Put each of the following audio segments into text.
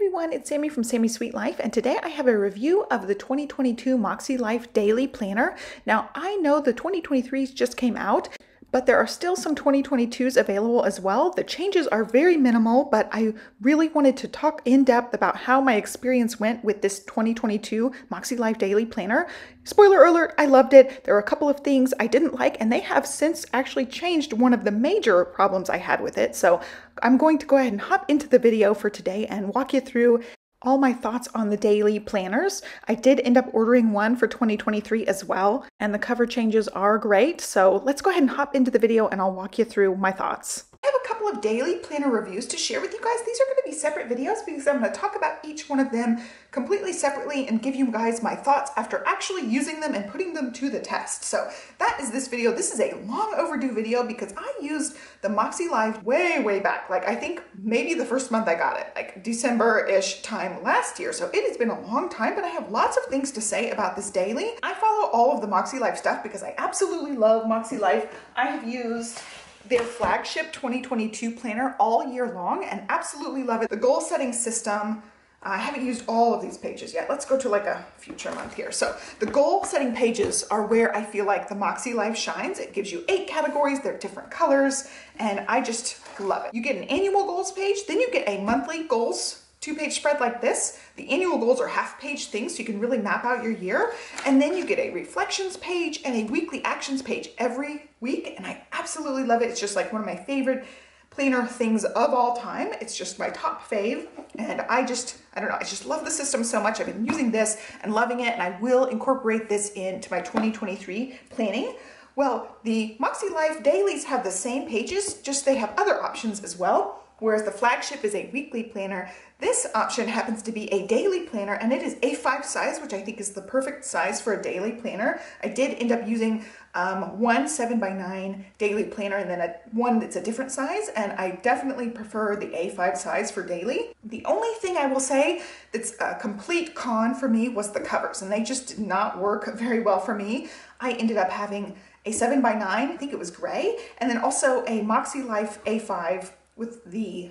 Everyone, it's Sami from Sami's Sweet Life, and today I have a review of the 2022 Makselife Daily Planner. Now, I know the 2023s just came out, but there are still some 2022s available as well. The changes are very minimal, but I really wanted to talk in depth about how my experience went with this 2022 Makselife Daily Planner. Spoiler alert, I loved it. There are a couple of things I didn't like, and they have since actually changed one of the major problems I had with it. So I'm going to go ahead and hop into the video for today and walk you through all my thoughts on the daily planners. I did end up ordering one for 2023 as well, and the cover changes are great. So let's go ahead and hop into the video and I'll walk you through my thoughts. I have a couple of daily planner reviews to share with you guys. These are going to be separate videos because I'm going to talk about each one of them completely separately and give you guys my thoughts after actually using them and putting them to the test. So that is this video. This is a long overdue video because I used the Makselife way back. Like I think maybe the first month I got it, like December-ish time last year. So it has been a long time, but I have lots of things to say about this daily. I follow all of the Makselife stuff because I absolutely love Makselife. I have used their flagship 2022 planner all year long and absolutely love it. The goal setting system, I haven't used all of these pages yet. Let's go to like a future month here. So the goal setting pages are where I feel like the Makselife shines. It gives you 8 categories, they're different colors, and I just love it. You get an annual goals page, then you get a monthly goals 2-page spread like this. The annual goals are half-page things, so you can really map out your year. And then you get a reflections page and a weekly actions page every week, and I absolutely love it. It's just like one of my favorite planner things of all time. It's just my top fave, and I don't know, I just love the system so much. I've been using this and loving it, and I will incorporate this into my 2023 planning. Well, the Makselife dailies have the same pages, just they have other options as well. Whereas the flagship is a weekly planner, this option happens to be a daily planner, and it is A5 size, which I think is the perfect size for a daily planner. I did end up using one 7x9 daily planner and then one that's a different size, and I definitely prefer the A5 size for daily. The only thing I will say that's a complete con for me was the covers, and they just did not work very well for me. I ended up having a 7x9, I think it was gray, and then also a Makselife A5 with the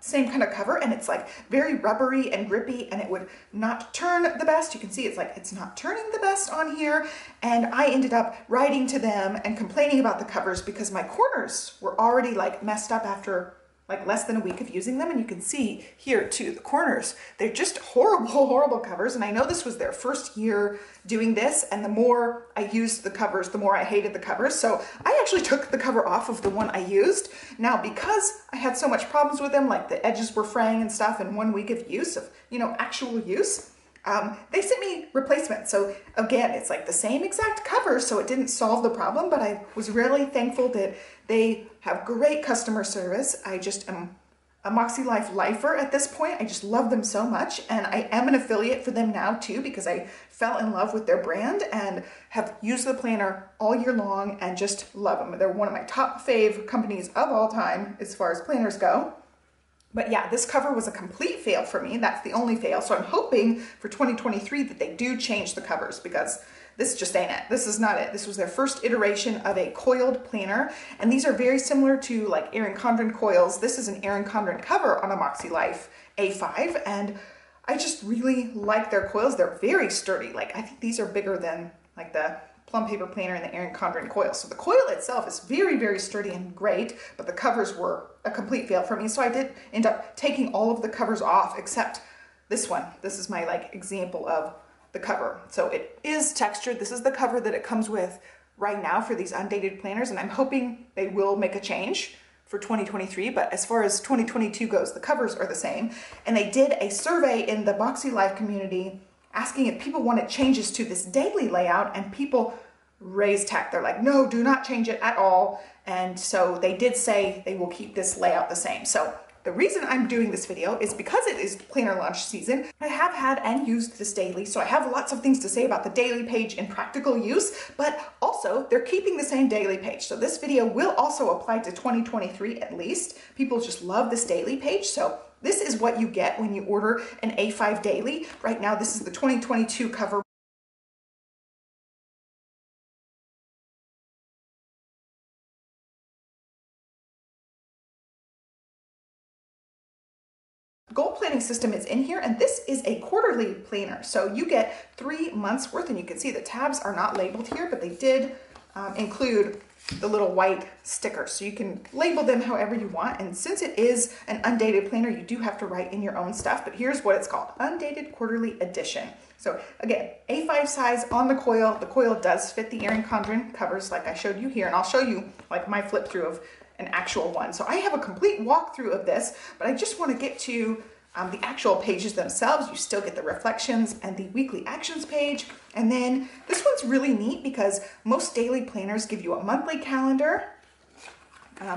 same kind of cover, and it's like very rubbery and grippy, and it would not turn the best. You can see it's like it's not turning the best on here, and I ended up writing to them and complaining about the covers because my corners were already like messed up after like less than a week of using them. And you can see here too, the corners, they're just horrible covers. And I know this was their first year doing this, and the more I used the covers, the more I hated the covers. So I actually took the cover off of the one I used. Now, because I had so much problems with them, like the edges were fraying and stuff in 1 week of use, of, you know, actual use, they sent me replacements. So again, it's like the same exact cover, so it didn't solve the problem, but I was really thankful that they have great customer service. I just am a Makselife lifer at this point. I just love them so much, and I am an affiliate for them now too because I fell in love with their brand and have used the planner all year long and just love them. They're one of my top fave companies of all time as far as planners go. But yeah, this cover was a complete fail for me. That's the only fail. So I'm hoping for 2023 that they do change the covers because this just ain't it. This is not it. This was their first iteration of a coiled planner. And these are very similar to like Erin Condren coils. This is an Erin Condren cover on a Makselife A5. And I just really like their coils. They're very sturdy. Like I think these are bigger than like the plum paper planner and the Erin Condren coil. So the coil itself is very sturdy and great, but the covers were a complete fail for me. So I did end up taking all of the covers off except this one. This is my like example of the cover. So it is textured. This is the cover that it comes with right now for these undated planners, and I'm hoping they will make a change for 2023, but as far as 2022 goes, the covers are the same. And they did a survey in the Makselife community asking if people wanted changes to this daily layout, and people raised heck. They're like, no, do not change it at all. And so they did say they will keep this layout the same. So the reason I'm doing this video is because it is planner launch season. I have had and used this daily, so I have lots of things to say about the daily page in practical use, but also they're keeping the same daily page. So this video will also apply to 2023 at least. People just love this daily page. So this is what you get when you order an A5 daily. Right now, this is the 2022 cover. goal planning system is in here, and this is a quarterly planner. So you get 3 months worth, and you can see the tabs are not labeled here, but they did include the little white stickers. So you can label them however you want. And since it is an undated planner, you do have to write in your own stuff, but here's what it's called: Undated Quarterly Edition. So again, A5 size on the coil. The coil does fit the Erin Condren covers like I showed you here, and I'll show you like my flip through of an actual one. So I have a complete walkthrough of this, but I just want to get to the actual pages themselves. You still get the reflections and the weekly actions page. And then this one's really neat because most daily planners give you a monthly calendar,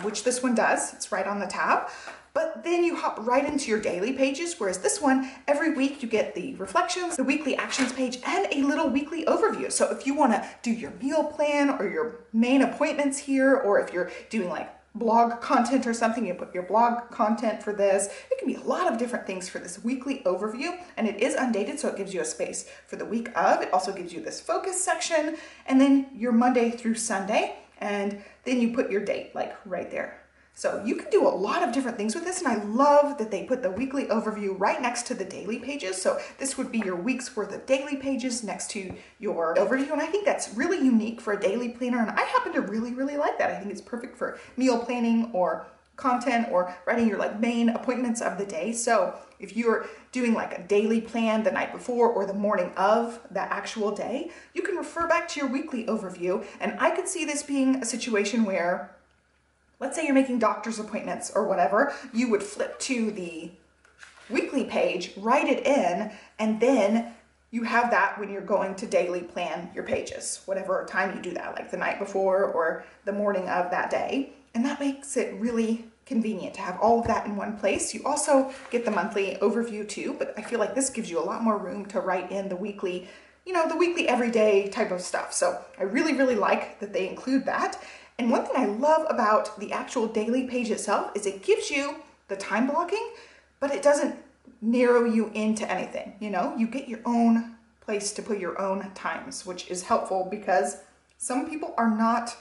which this one does. It's right on the tab. But then you hop right into your daily pages, whereas this one, every week you get the reflections, the weekly actions page, and a little weekly overview. So if you want to do your meal plan or your main appointments here, or if you're doing like blog content or something, you put your blog content for this. It can be a lot of different things for this weekly overview, and it is undated, so it gives you a space for the week of. It also gives you this focus section, and then your Monday through Sunday, and then you put your date like right there. So you can do a lot of different things with this, and I love that they put the weekly overview right next to the daily pages. So this would be your week's worth of daily pages next to your overview, and I think that's really unique for a daily planner, and I happen to really, really like that. I think it's perfect for meal planning or content or writing your like main appointments of the day. So if you're doing like a daily plan the night before or the morning of that actual day, you can refer back to your weekly overview, and I could see this being a situation where, let's say you're making doctor's appointments or whatever, you would flip to the weekly page, write it in, and then you have that when you're going to daily plan your pages, whatever time you do that, like the night before or the morning of that day. And that makes it really convenient to have all of that in one place. You also get the monthly overview too, but I feel like this gives you a lot more room to write in the weekly, the weekly everyday type of stuff. So I really, really like that they include that. And one thing I love about the actual daily page itself is it gives you the time blocking, but it doesn't narrow you into anything. You get your own place to put your own times, which is helpful because some people are not,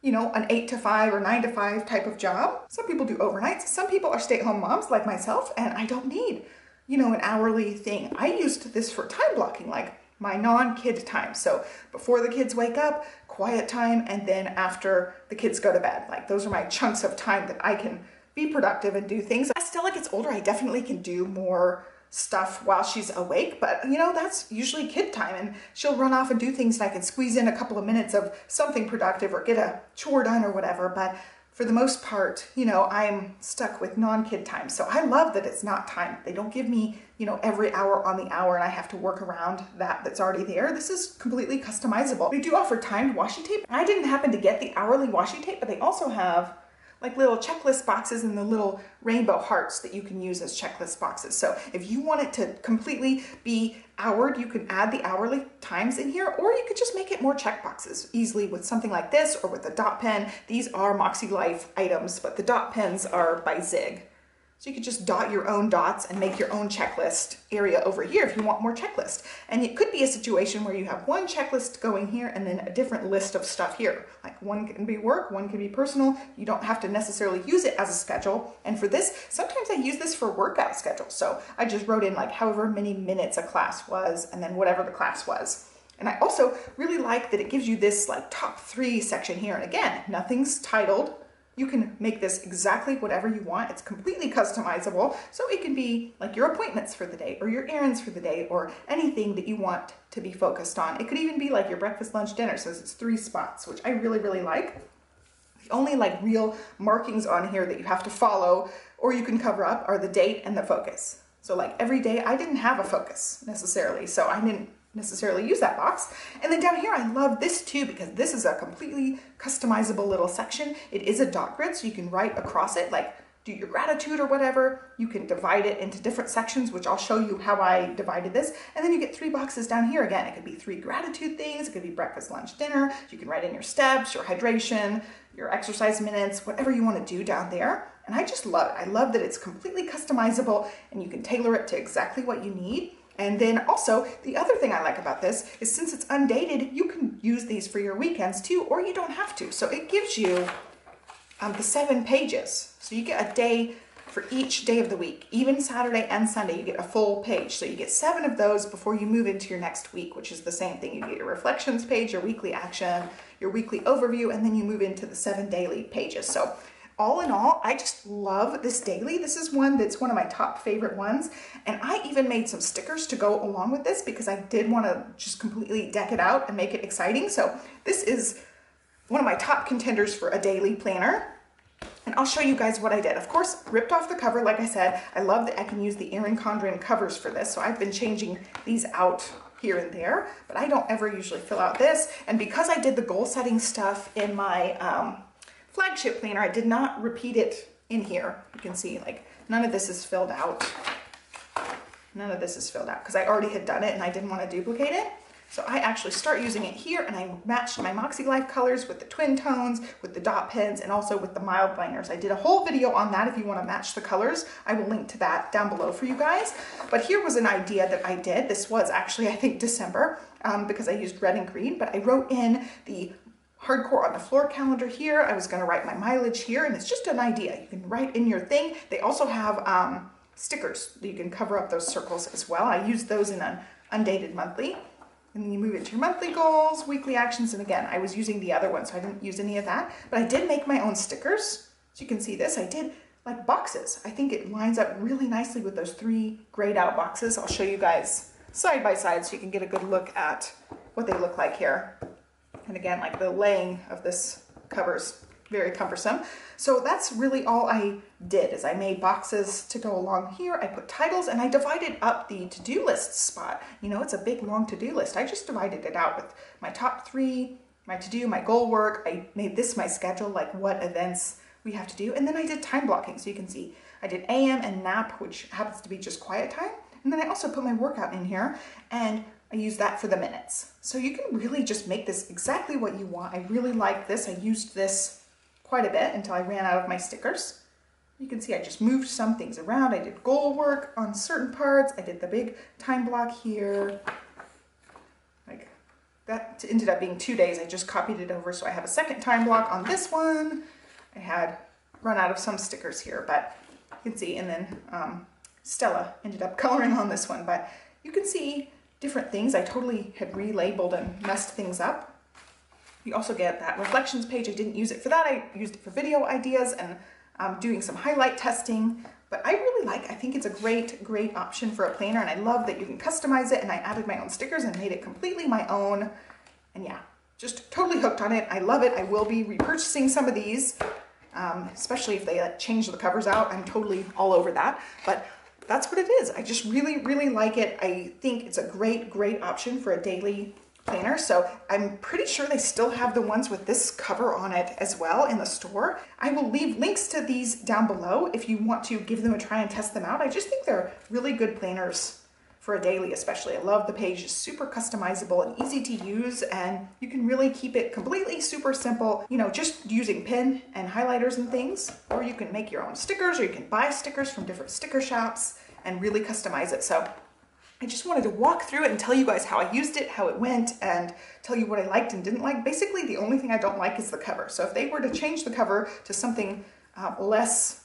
an 8 to 5 or 9 to 5 type of job. Some people do overnights. Some people are stay-at-home moms like myself, and I don't need, an hourly thing. I used this for time blocking, like my non-kid time. So before the kids wake up, quiet time, and then after the kids go to bed. Like those are my chunks of time that I can be productive and do things. As Stella gets older, I definitely can do more stuff while she's awake, but that's usually kid time, and she'll run off and do things, and I can squeeze in a couple of minutes of something productive or get a chore done or whatever. But for the most part, I'm stuck with non-kid time. So I love that it's not timed. They don't give me, every hour on the hour and I have to work around that's already there. This is completely customizable. They do offer timed washi tape. I didn't happen to get the hourly washi tape, but they also have like little checklist boxes and the little rainbow hearts that you can use as checklist boxes. So if you want it to completely be houred, you can add the hourly times in here, or you could just make it more check boxes easily with something like this or with a dot pen. These are Makselife items, but the dot pens are by Zig. So you could just dot your own dots and make your own checklist area over here if you want more checklist. And it could be a situation where you have one checklist going here and then a different list of stuff here. Like one can be work, one can be personal. You don't have to necessarily use it as a schedule. And for this, sometimes I use this for workout schedules. So I just wrote in like however many minutes a class was and then whatever the class was. And I also really like that it gives you this like top 3 section here. And again, nothing's titled. You can make this exactly whatever you want. It's completely customizable. So it can be like your appointments for the day or your errands for the day or anything that you want to be focused on. It could even be like your breakfast, lunch, dinner. So it's 3 spots, which I really, really like. The only like real markings on here that you have to follow or you can cover up are the date and the focus. So like every day I didn't have a focus necessarily. So I didn't necessarily use that box. And then down here, I love this too, because this is a completely customizable little section. It is a dot grid, so you can write across it, like do your gratitude or whatever. You can divide it into different sections, which I'll show you how I divided this. And then you get 3 boxes down here. Again, it could be 3 gratitude things. It could be breakfast, lunch, dinner. You can write in your steps, your hydration, your exercise minutes, whatever you want to do down there. And I just love it. I love that it's completely customizable and you can tailor it to exactly what you need. And then also, the other thing I like about this is since it's undated, you can use these for your weekends too, or you don't have to. So it gives you the 7 pages. So you get a day for each day of the week. Even Saturday and Sunday, you get a full page. So you get 7 of those before you move into your next week, which is the same thing. You get your reflections page, your weekly action, your weekly overview, and then you move into the 7 daily pages. So all in all, I just love this daily. This is one that's one of my top favorite ones. And I even made some stickers to go along with this because I did want to just completely deck it out and make it exciting. So this is one of my top contenders for a daily planner. And I'll show you guys what I did. Of course, ripped off the cover. Like I said, I love that I can use the Erin Condren covers for this. So I've been changing these out here and there, but I don't ever usually fill out this. And because I did the goal setting stuff in my flagship planner, I did not repeat it in here. You can see like none of this is filled out. None of this is filled out because I already had done it and I didn't want to duplicate it. So I actually start using it here, and I matched my Makselife colors with the twin tones, with the dot pens, and also with the mild liners. I did a whole video on that if you want to match the colors. I will link to that down below for you guys. But here was an idea that I did. This was actually, I think, December, because I used red and green, but I wrote in the hardcore on the floor calendar here. I was going to write my mileage here, and it's just an idea. You can write in your thing. They also have stickers that you can cover up those circles as well. I used those in an Undated monthly. And then you move into your monthly goals, weekly actions, and again, I was using the other one, so I didn't use any of that. But I did make my own stickers. So you can see this. I did like boxes. I think it lines up really nicely with those 3 grayed out boxes. I'll show you guys side by side so you can get a good look at what they look like here. And again, like the laying of this cover's very cumbersome. So that's really all I did is I made boxes to go along here. I put titles and I divided up the to-do list spot. You know, it's a big long to-do list. I just divided it out with my top 3, my to-do, my goal work. I made this my schedule, like what events we have to do. And then I did time blocking. So you can see I did AM and nap, which happens to be just quiet time. And then I also put my workout in here and I use that for the minutes. So you can really just make this exactly what you want. I really like this. I used this quite a bit until I ran out of my stickers. You can see I just moved some things around. I did goal work on certain parts. I did the big time block here. Like that ended up being 2 days. I just copied it over so I have a second time block on this one. I had run out of some stickers here, but you can see, and then Stella ended up coloring on this one, but you can see different things. I totally had relabeled and messed things up. You also get that reflections page. I didn't use it for that. I used it for video ideas and doing some highlight testing. But I really I think it's a great option for a planner. And I love that you can customize it. And I added my own stickers and made it completely my own. And yeah, just totally hooked on it. I love it. I will be repurchasing some of these, especially if they change the covers out. I'm totally all over that. But that's what it is. I just really like it. I think it's a great option for a daily planner. So I'm pretty sure they still have the ones with this cover on it as well in the store. I will leave links to these down below if you want to give them a try and test them out. I just think they're really good planners for a daily especially. I love the page. It's super customizable and easy to use, and you can really keep it completely super simple, you know, just using pen and highlighters and things, or you can make your own stickers, or you can buy stickers from different sticker shops and really customize it. So I just wanted to walk through it and tell you guys how I used it, how it went, and tell you what I liked and didn't like. Basically, the only thing I don't like is the cover. So if they were to change the cover to something less,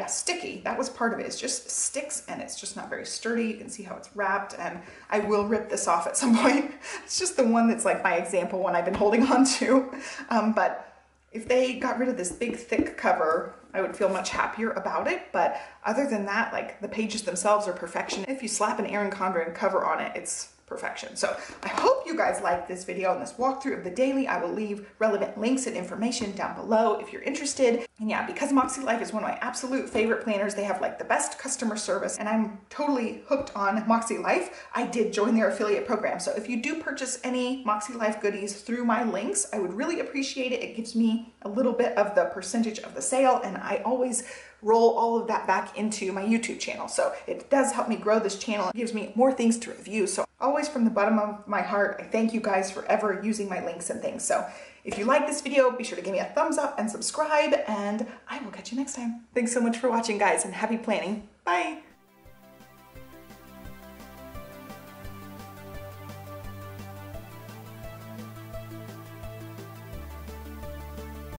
sticky, that was part of it. It's just sticks and it's just not very sturdy. You can see how it's wrapped, and I will rip this off at some point. It's just the one that's like my example one I've been holding on to. But if they got rid of this big thick cover, I would feel much happier about it. But other than that, like the pages themselves are perfection. If you slap an Erin Condren cover on it, it's perfection. So I hope you guys liked this video and this walkthrough of the daily. I will leave relevant links and information down below if you're interested. And yeah, because Makselife is one of my absolute favorite planners, they have like the best customer service, and I'm totally hooked on Makselife. I did join their affiliate program. So if you do purchase any Makselife goodies through my links, I would really appreciate it. It gives me a little bit of the percentage of the sale, and I always roll all of that back into my YouTube channel. So it does help me grow this channel. It gives me more things to review. So always from the bottom of my heart, I thank you guys for ever using my links and things. So if you like this video, be sure to give me a thumbs up and subscribe, and I will catch you next time. Thanks so much for watching, guys, and happy planning. Bye.